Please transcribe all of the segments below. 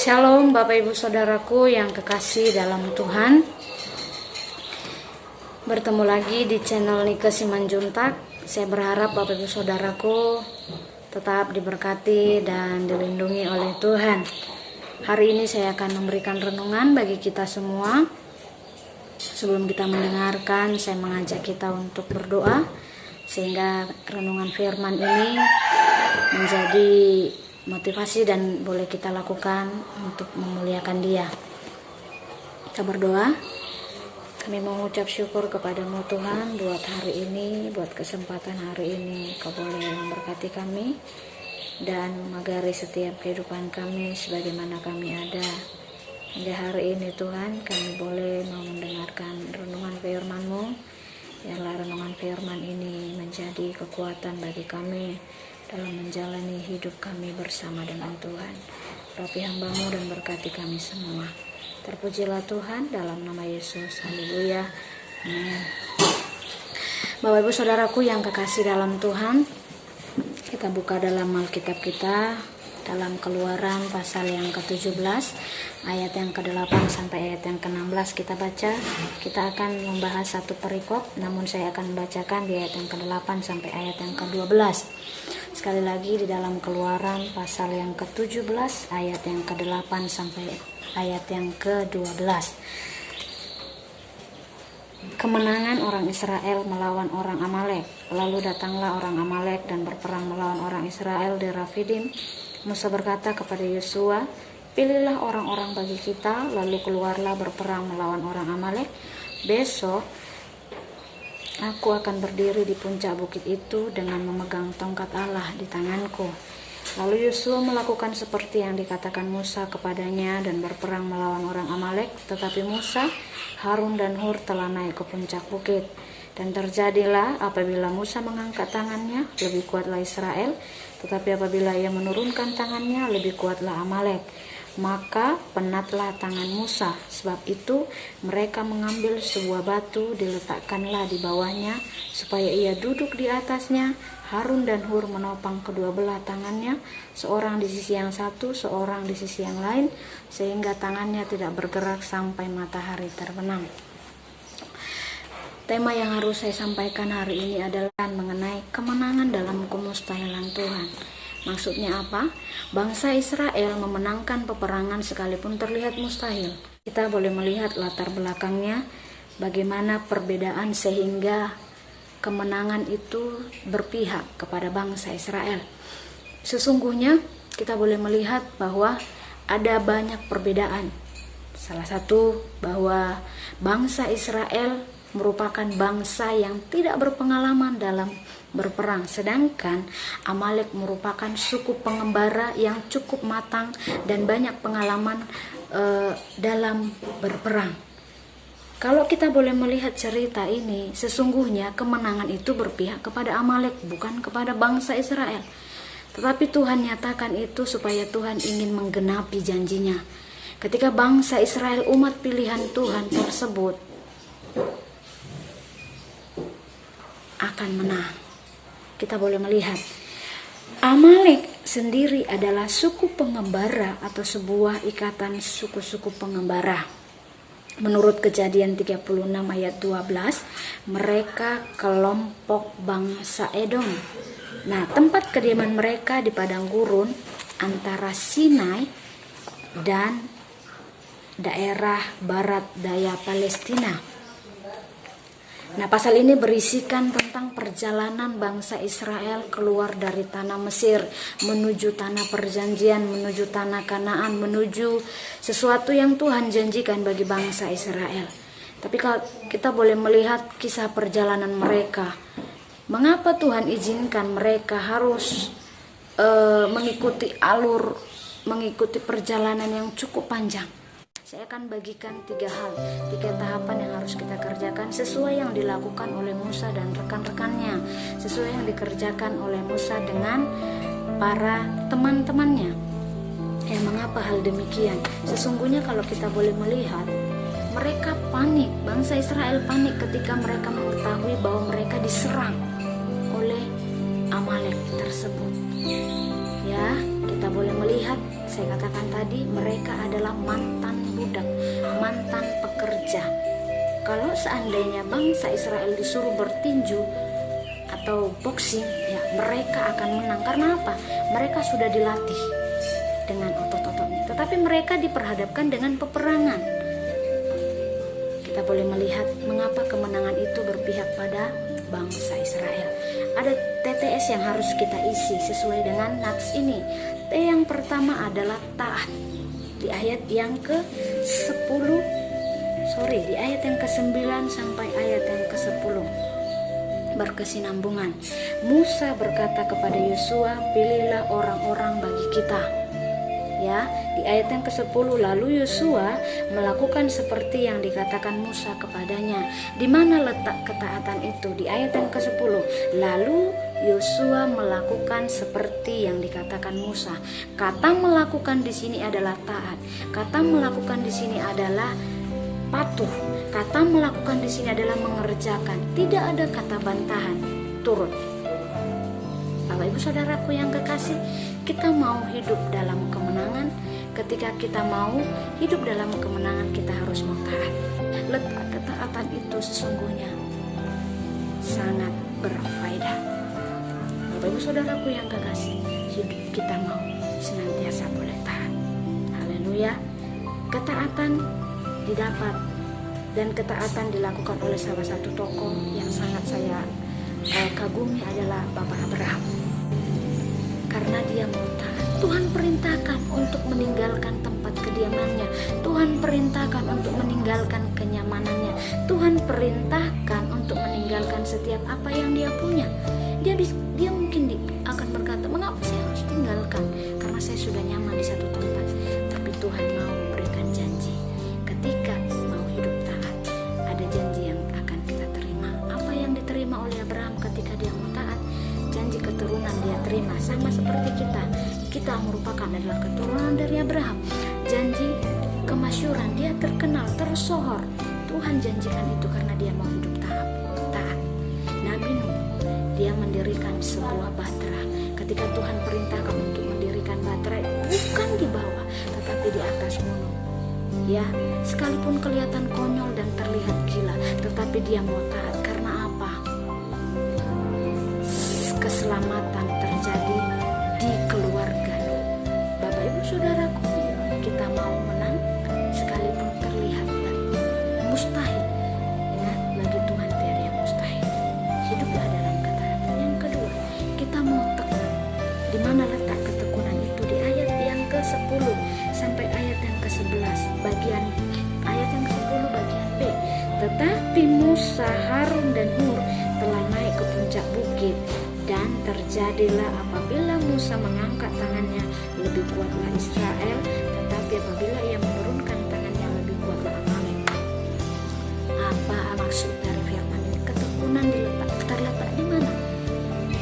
Shalom Bapak Ibu Saudaraku yang kekasih dalam Tuhan. Bertemu lagi di channel Nike Simanjuntak. Saya berharap Bapak Ibu Saudaraku tetap diberkati dan dilindungi oleh Tuhan. Hari ini saya akan memberikan renungan bagi kita semua. Sebelum kita mendengarkan, saya mengajak kita untuk berdoa sehingga renungan firman ini menjadi motivasi dan boleh kita lakukan untuk memuliakan Dia. Kita berdoa. Kami mengucap syukur kepadamu Tuhan buat hari ini, buat kesempatan hari ini. Kau boleh memberkati kami dan memagari setiap kehidupan kami sebagaimana kami ada. Hingga hari ini Tuhan, kami boleh mau mendengarkan renungan firman-Mu. Biarlah renungan firman ini menjadi kekuatan bagi kami dalam menjalani hidup kami bersama dengan Tuhan. Rapi hamba-Mu dan berkati kami semua. Terpujilah Tuhan dalam nama Yesus. Haleluya. Amin. Bapak Ibu Saudaraku yang kekasih dalam Tuhan, kita buka dalam Alkitab kita dalam Keluaran pasal yang ke-17 ayat yang ke-8 sampai ayat yang ke-16 kita baca. Kita akan membahas satu perikop, namun saya akan membacakan di ayat yang ke-8 sampai ayat yang ke-12. Sekali lagi di dalam Keluaran pasal yang ke-17 ayat yang ke-8 sampai ayat yang ke-12. Kemenangan orang Israel melawan orang Amalek. Lalu datanglah orang Amalek dan berperang melawan orang Israel di Rafidim. Musa berkata kepada Yosua, "Pilihlah orang-orang bagi kita, lalu keluarlah berperang melawan orang Amalek. Besok aku akan berdiri di puncak bukit itu dengan memegang tongkat Allah di tanganku." Lalu Yosua melakukan seperti yang dikatakan Musa kepadanya dan berperang melawan orang Amalek. Tetapi Musa, Harun dan Hur telah naik ke puncak bukit. Dan terjadilah apabila Musa mengangkat tangannya, lebih kuatlah Israel. Tetapi apabila ia menurunkan tangannya, lebih kuatlah Amalek. Maka penatlah tangan Musa. Sebab itu mereka mengambil sebuah batu, diletakkanlah di bawahnya, supaya ia duduk di atasnya. Harun dan Hur menopang kedua belah tangannya, seorang di sisi yang satu, seorang di sisi yang lain, sehingga tangannya tidak bergerak sampai matahari terbenam. Tema yang harus saya sampaikan hari ini adalah mengenai kemenangan dalam kemustahilan Tuhan. Maksudnya apa? Bangsa Israel memenangkan peperangan sekalipun terlihat mustahil. Kita boleh melihat latar belakangnya, bagaimana perbedaan sehingga kemenangan itu berpihak kepada bangsa Israel. Sesungguhnya kita boleh melihat bahwa ada banyak perbedaan. Salah satu bahwa bangsa Israel merupakan bangsa yang tidak berpengalaman dalam berperang, sedangkan Amalek merupakan suku pengembara yang cukup matang dan banyak pengalaman dalam berperang. Kalau kita boleh melihat cerita ini, sesungguhnya kemenangan itu berpihak kepada Amalek, bukan kepada bangsa Israel. Tetapi Tuhan nyatakan itu supaya Tuhan ingin menggenapi janjinya. Ketika bangsa Israel, umat pilihan Tuhan tersebut, akan menang. Kita boleh melihat Amalek sendiri adalah suku pengembara atau sebuah ikatan suku-suku pengembara. Menurut Kejadian 36 ayat 12, mereka kelompok bangsa Edom. Nah, tempat kediaman mereka di padang gurun antara Sinai dan daerah barat daya Palestina. Nah, pasal ini berisikan tentang perjalanan bangsa Israel keluar dari tanah Mesir, menuju tanah perjanjian, menuju tanah Kanaan, menuju sesuatu yang Tuhan janjikan bagi bangsa Israel. Tapi kalau kita boleh melihat kisah perjalanan mereka, mengapa Tuhan izinkan mereka harus mengikuti perjalanan yang cukup panjang? Saya akan bagikan 3 tahapan yang harus kita kerjakan sesuai yang dilakukan oleh Musa dan rekan-rekannya, sesuai yang dikerjakan oleh Musa dengan para teman-temannya. Mengapa hal demikian? Sesungguhnya kalau kita boleh melihat, mereka panik, bangsa Israel panik ketika mereka mengetahui bahwa mereka diserang oleh Amalek tersebut. Ya, kita boleh melihat saya katakan tadi, mereka adalah mantan budak, mantan pekerja. Kalau seandainya bangsa Israel disuruh bertinju atau boxing, ya mereka akan menang. Karena apa? Mereka sudah dilatih dengan otot-ototnya. Tetapi mereka diperhadapkan dengan peperangan. Kita boleh melihat mengapa kemenangan itu berpihak pada bangsa Israel. Ada TTS yang harus kita isi sesuai dengan nats ini. T yang pertama adalah taat. Di ayat yang di ayat yang ke-9 sampai ayat yang ke-10 berkesinambungan. Musa berkata kepada Yosua, pilihlah orang-orang bagi kita. Ya, di ayat yang ke-10, lalu Yosua melakukan seperti yang dikatakan Musa kepadanya. Di mana letak ketaatan itu? Di ayat yang ke-10, lalu Yosua melakukan seperti yang dikatakan Musa. Kata melakukan di sini adalah taat. Kata melakukan di sini adalah patuh. Kata melakukan di sini adalah mengerjakan. Tidak ada kata bantahan, turut. Bapak Ibu Saudaraku yang kekasih, kita mau hidup dalam kemenangan. Ketika kita mau hidup dalam kemenangan, kita harus taat. Letak ketaatan itu sesungguhnya sangat berfaedah. Bapak Ibu Saudaraku yang kekasih, hidup kita mau senantiasa boleh taat. Haleluya. Ketaatan didapat dan ketaatan dilakukan oleh salah satu tokoh yang sangat saya kagumi adalah Bapak Abraham. Karena dia mau taat, Tuhan perintahkan untuk meninggalkan tempat kediamannya. Tuhan perintahkan untuk meninggalkan kenyamanannya. Tuhan perintahkan untuk meninggalkan setiap apa yang dia punya. Dia mungkin akan berkata, mengapa saya harus tinggalkan? Karena saya sudah nyaman di satu tempat. Tapi Tuhan mau memberikan janji. Ketika mau hidup taat, ada janji yang akan kita terima. Apa yang diterima oleh Abraham ketika dia mau taat? Janji keturunan dia terima. Sama seperti kita merupakan adalah keturunan dari Abraham. Janji kemasyuran, dia terkenal, tersohor. Tuhan janjikan itu karena dia mau hidup taat. Nabi Nuh, dia mendirikan sebuah batra. Ketika Tuhan perintahkan untuk mendirikan batra, bukan di bawah tetapi di atas gunung. Ya, sekalipun kelihatan konyol dan terlihat gila, tetapi dia mau taat. Karena apa? Keselamatan terjadi di keluarga Nuh. Bapak Ibu Saudaraku, kita mau menang sekalipun terlihat dan mustahil. Ingat, bagi Tuhan tiada yang mustahil. Hiduplah dalam ketaatan. Yang kedua, kita mau tekun. Di mana letak ketekunan itu? Di ayat yang ke-10 sampai ayat yang ke-11, bagian ayat yang ke-10 bagian B. Tetapi Musa, Harun dan Hur telah naik ke puncak bukit. Dan terjadilah apabila Musa mengangkat tangannya, lebih kuatlah Israel, tetapi apabila ia menurunkan tangannya, lebih kuatlah Amalek. Apa maksud dari firman ini? Ketekunan terletak di mana?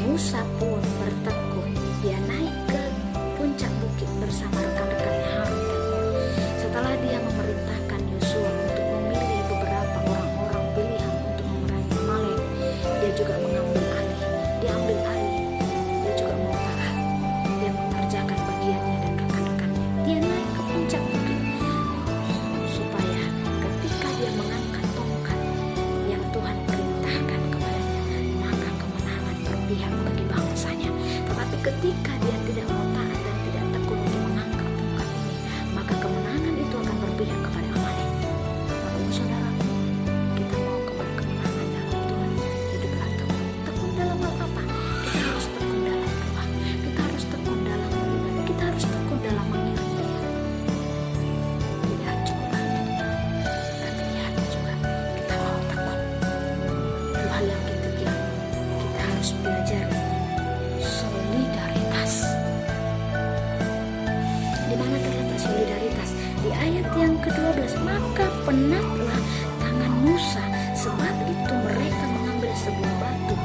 Musa pun bertekun. Dia naik ke puncak bukit bersama rekan-rekannya Harun dan Hur. Setelah dia memerintahkan Yosua untuk memilih beberapa orang-orang pilihan untuk memerangi Amalek, dia juga mengambil alih. Dia juga mau taat. Dia mengerjakan bagiannya dan rekan-rekannya. Dia naik ke puncak bukit supaya ketika dia mengangkat tongkat yang Tuhan perintahkan kepadanya, maka kemenangan berpihak bagi bangsanya. Tetapi ketika dia tidak mau taat dan tidak tekun untuk mengangkat tongkat ini, maka kemenangan itu akan berpihak kepada Amalek. Bapak Ibu Saudaraku, kita mau kemenangan dalam Tuhan. Hiduplah tekun. Tekun dalam hal apa? Kita harus tekun dalam doa. Kita harus tekun dalam beribadah. Kita harus tekun dalam mengiring Dia. Tidak cukup hanya di mulut, tapi di hati juga kita mau tekun. Lalu hal yang ketiga, kita harus belajar solidaritas. Di mana terletak solidaritas? Di ayat yang ke-12, maka penatlah tangan Musa, sebab itu mereka mengambil sebuah batu,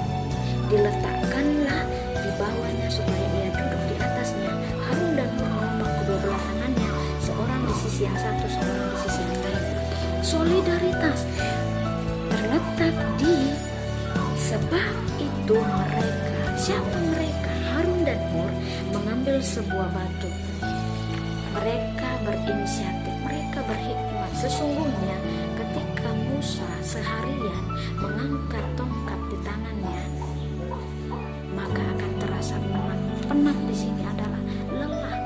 diletakkanlah di bawahnya supaya ia duduk di atasnya. Harun dan Hur menombak kedua belah tangannya, seorang di sisi yang satu, seorang di sisi yang lain. Solidaritas terletak di sebab itu mereka. Siapa mereka? Harun dan Hur mengambil sebuah batu. Mereka berinisiatif, mereka berhikmat. Sesungguhnya ketika Musa seharian mengangkat tongkat di tangannya, maka akan terasa penat. Penat di sini adalah lelah.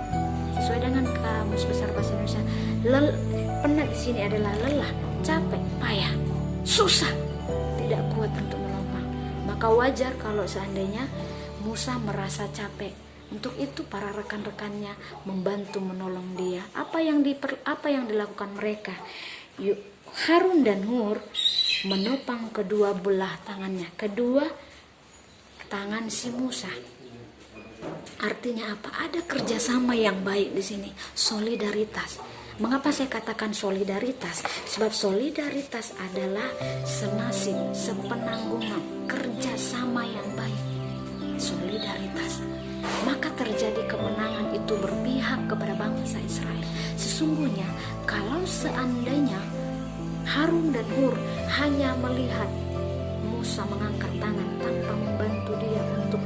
Sesuai dengan Kamus Besar Bahasa Indonesia, penat di sini adalah lelah, capek, payah, susah, tidak kuat untuk menopang. Maka wajar kalau seandainya Musa merasa capek. Untuk itu para rekan-rekannya membantu menolong dia. Apa yang dilakukan mereka? Harun dan Hur menopang kedua belah tangannya, kedua tangan si Musa. Artinya apa? Ada kerjasama yang baik di sini, solidaritas. Mengapa saya katakan solidaritas? Sebab solidaritas adalah senasib, sepenanggungan, kerjasama yang baik. Solidaritas. Maka terjadi kemenangan itu berpihak kepada bangsa Israel. Sesungguhnya kalau seandainya Harun dan Hur hanya melihat Musa mengangkat tangan tanpa membantu dia untuk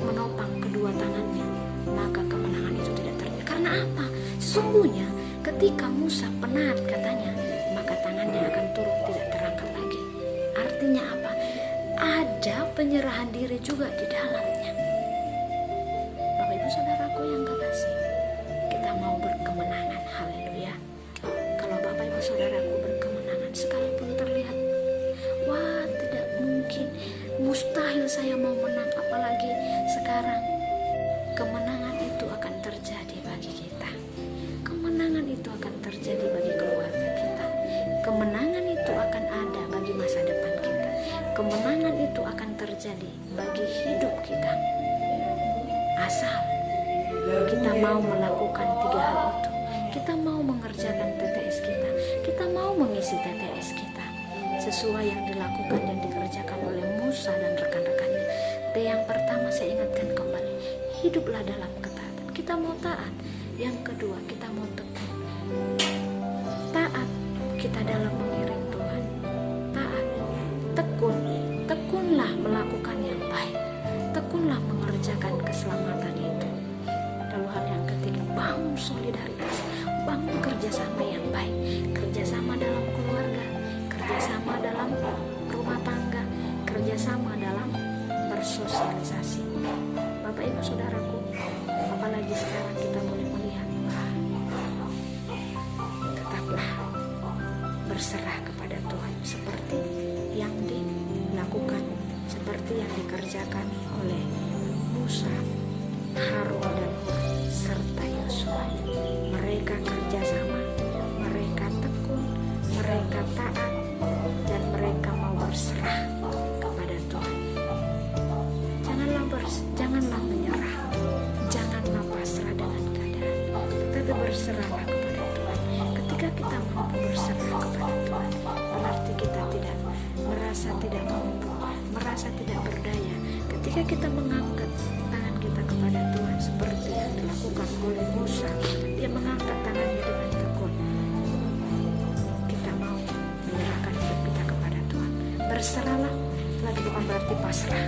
menopang kedua tangannya, maka kemenangan itu tidak terjadi. Karena apa? Sesungguhnya ketika Musa penat katanya, maka tangannya akan turun, tidak terangkat lagi. Artinya apa? Ada penyerahan diri juga di dalamnya. Bapak Ibu Saudaraku yang kekasih, kita mau berkemenangan. Haleluya. Kalau Bapak Ibu Saudaraku berkemenangan, sekalipun terlihat wah tidak mungkin, mustahil saya mau menang, apalagi sekarang, kemenangan itu akan terjadi bagi kita. Kemenangan itu akan terjadi bagi keluarga kita. Kemenangan itu akan ada bagi masa depan kita. Kemenangan itu akan terjadi bagi hidup kita. Asal kita mau melakukan 3 hal itu. Kita mau mengerjakan TTS kita. Kita mau mengisi TTS kita sesuai yang dilakukan dan dikerjakan oleh Musa dan rekan-rekannya. Yang pertama saya ingatkan kembali, hiduplah dalam ketaatan. Kita mau taat. Yang kedua, kita mau tekun. Taat kita dalam mengiring Tuhan. Taat, tekun, tekunlah melakukan yang baik. Tekunlah mengerjakan keselamatan itu. Lalu hal yang ketiga, bangun solidaritas, bangun kerjasama yang baik. Kerjasama dalam keluarga, kerjasama dalam rumah tangga, kerjasama dalam bersosialisasi. Bapak Ibu Saudaraku, apalagi sekarang kita boleh melihat, tetaplah berserah kepada Tuhan seperti yang dilakukan, seperti yang dikerjakan oleh Musa, Harun dan Hur serta Yosua. Mereka kerjasama, mereka tekun, mereka taat, dan mereka mau berserah kepada Tuhan. Janganlah menyerah, janganlah pasrah dengan keadaan, tetapi berserahlah kepada Tuhan. Ketika kita mampu berserah kepada Tuhan, berarti kita tidak merasa tidak mampu, merasa tidak berdaya. Ketika kita mengangkat tangan kita kepada Tuhan seperti yang dilakukan oleh Musa, dia mengangkat tangannya dengan tekun. Kita mau menyerahkan hidup kita kepada Tuhan. Berserahlah, tapi bukan berarti pasrah.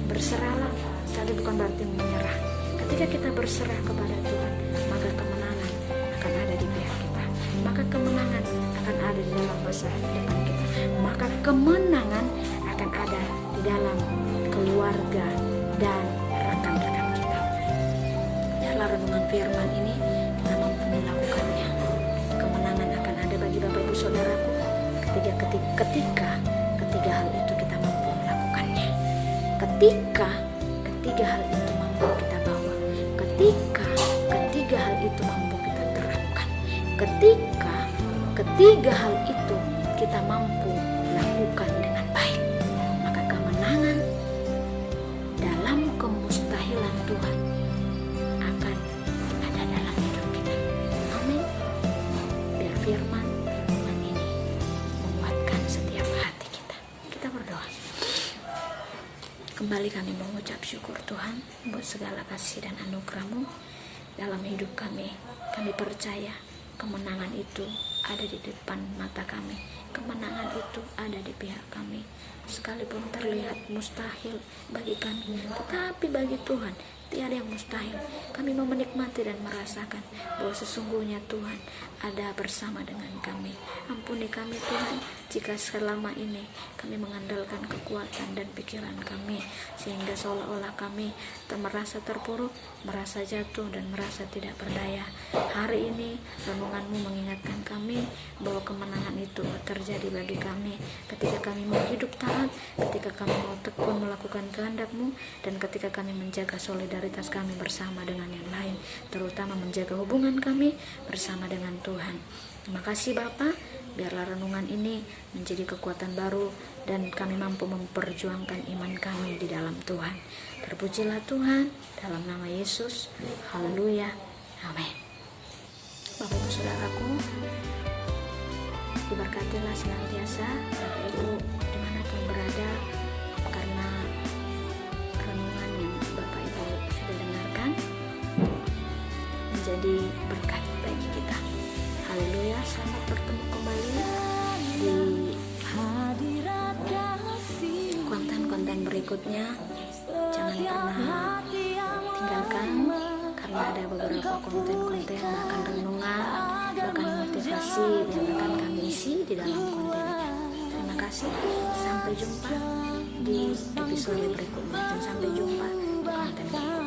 Berserahlah, tapi bukan berarti menyerah. Ketika kita berserah kepada Tuhan, maka kemenangan akan ada di pihak kita. Maka kemenangan akan ada di dalam masa depan kita. Maka kemenangan akan ada di dalam keluarga dan rekan-rekan kita. Dalam renungan firman ini kita mampu melakukannya. Kemenangan akan ada bagi Bapak Ibu Saudaraku ketika ketiga hal itu kita mampu melakukannya. Ketika ketiga hal itu mampu kita bawa, ketika ketiga hal itu mampu kita terapkan, ketika ketiga hal itu kita mampu lakukan dengan baik, maka kemenangan dalam kemustahilan Tuhan akan ada dalam hidup kita. Amin. Biar firman ini menguatkan setiap hati kita. Kita berdoa. Kembali kami mengucap syukur Tuhan buat segala kasih dan anugerah-Mu dalam hidup kami. Kami percaya kemenangan itu ada di depan mata kami. Kemenangan itu ada di pihak kami. Sekalipun terlihat mustahil bagi kami, tetapi bagi Tuhan tiada yang mustahil. Kami mau menikmati dan merasakan bahwa sesungguhnya Tuhan ada bersama dengan kami. Ampuni kami Tuhan, jika selama ini kami mengandalkan kekuatan dan pikiran kami, sehingga seolah-olah kami merasa terpuruk, merasa jatuh, dan merasa tidak berdaya. Hari ini renungan-Mu mengingatkan kami bahwa kemenangan itu terjadi bagi kami ketika kami mau hidup taat, ketika kami mau tekun melakukan kehendak-Mu, dan ketika kami menjaga solidaritas kami bersama dengan yang lain, terutama menjaga hubungan kami bersama dengan Tuhan. Terima kasih Bapa, biarlah renungan ini menjadi kekuatan baru dan kami mampu memperjuangkan iman kami di dalam Tuhan. Terpujilah Tuhan, dalam nama Yesus. Haleluya. Amin. Bapak Ibu Saudaraku, diberkatilah senantiasa Bapak Ibu dimanapun berada, karena renungan yang Bapak Ibu sudah dengarkan menjadi berkat bagi kita. Haleluya, selamat bertemu kembali di konten-konten berikutnya. Jangan pernah tinggalkan, karena ada beberapa konten-konten, bahkan renungan, bahkan motivasi yang akan kami isi di dalam kontennya. Terima kasih, sampai jumpa di episode berikutnya, dan sampai jumpa di konten berikutnya.